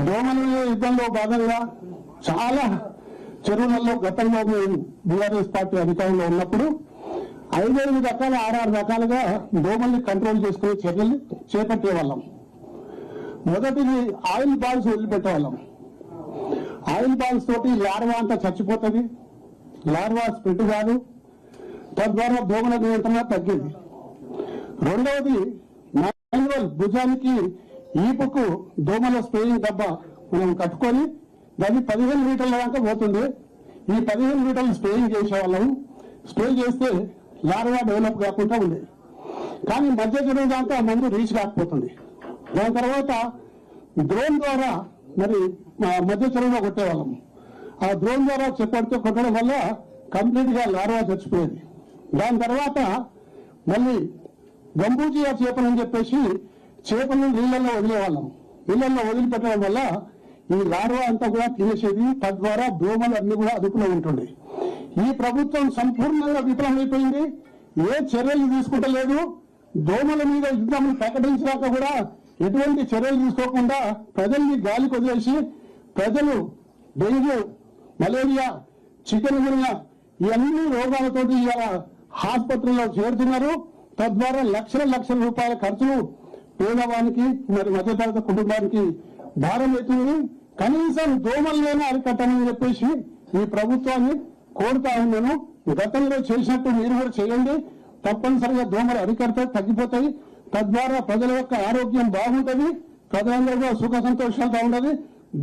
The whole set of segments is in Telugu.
దోమల యుద్ధంలో భాగంగా చాలా చెరువులలో గతంలో మేము బీఆర్ఎస్ పార్టీ అధికారంలో ఉన్నప్పుడు 5 రకాల 6 రకాలుగా దోమల్ని కంట్రోల్ చేసుకునే చర్యలు చేపట్టే వాళ్ళం. మొదటిది ఆయిల్ బాల్స్ వదిలిపెట్టేవాళ్ళం. ఆయిల్ బాల్స్ తోటి లార్వా అంతా చచ్చిపోతుంది, లార్వా స్ప్రెడ్ కాదు, తద్వారా దోమల నియంత్రణ తగ్గేది. రెండవది మాన్యువల్ భుజానికి ఈపుకు దోమల స్ప్రేయింగ్ డబ్బా మనం కట్టుకొని దాన్ని 15 లీటర్ల దాకా పోతుంది. ఈ 15 లీటర్లు స్ప్రేయింగ్ చేసేవాళ్ళం. స్ప్రే చేస్తే లార్వా డెవలప్ కాకుండా ఉండేది. కానీ మధ్య చెరువు దాకా మందు రీచ్ కాకపోతుంది. దాని తర్వాత డ్రోన్ ద్వారా మరి మధ్య చెరువులో కొట్టేవాళ్ళం. ఆ డ్రోన్ ద్వారా కొట్టడం వల్ల కంప్లీట్ గా లార్వా చచ్చిపోయేది. దాని తర్వాత మళ్ళీ గంబూజియా చేపలని చెప్పేసి చేపలను నీళ్లలో వదిలేవాళ్ళం. నీళ్లలో వదిలిపెట్టడం వల్ల ఈ లార్వా అంతా కూడా తినేసేది. తద్వారా దోమలు అన్ని కూడా అదుపులో ఉంటుంది. ఈ ప్రభుత్వం సంపూర్ణంగా విఫలమైపోయింది. ఏ చర్యలు తీసుకుంటలేదు. దోమల మీద యుద్ధం ప్రకటించాక కూడా ఎటువంటి చర్యలు తీసుకోకుండా ప్రజల్ని గాలి కొదిలేసి ప్రజలు డెంగ్యూ, మలేరియా, చికెన్ గున్యా ఇవన్నీ రోగాలతో ఇవాళ ఆసుపత్రుల్లో చేరుతున్నారు. తద్వారా లక్షల రూపాయల ఖర్చులు పేదవానికి మరి మధ్యతరగతి కుటుంబానికి భారం అవుతుంది. కనీసం దోమలైనా అరికట్టమని చెప్పేసి ఈ ప్రభుత్వాన్ని కోరుతా ఉన్నాను. గతంలో చేసినట్టు మీరు కూడా చేయండి. తప్పనిసరిగా దోమలు అరికడితే తగ్గిపోతాయి. తద్వారా ప్రజల యొక్క ఆరోగ్యం బాగుంటుంది. ప్రజలందరూ సుఖ సంతోషాలతో ఉండదు.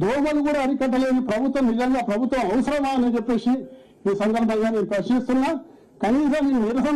దోమలు కూడా అరికట్టలేని ప్రభుత్వం నిజంగా ప్రభుత్వం అవసరమా అని చెప్పేసి ఈ సందర్భంగా నేను ప్రశ్నిస్తున్నా. కనీసం ఈ నిరసన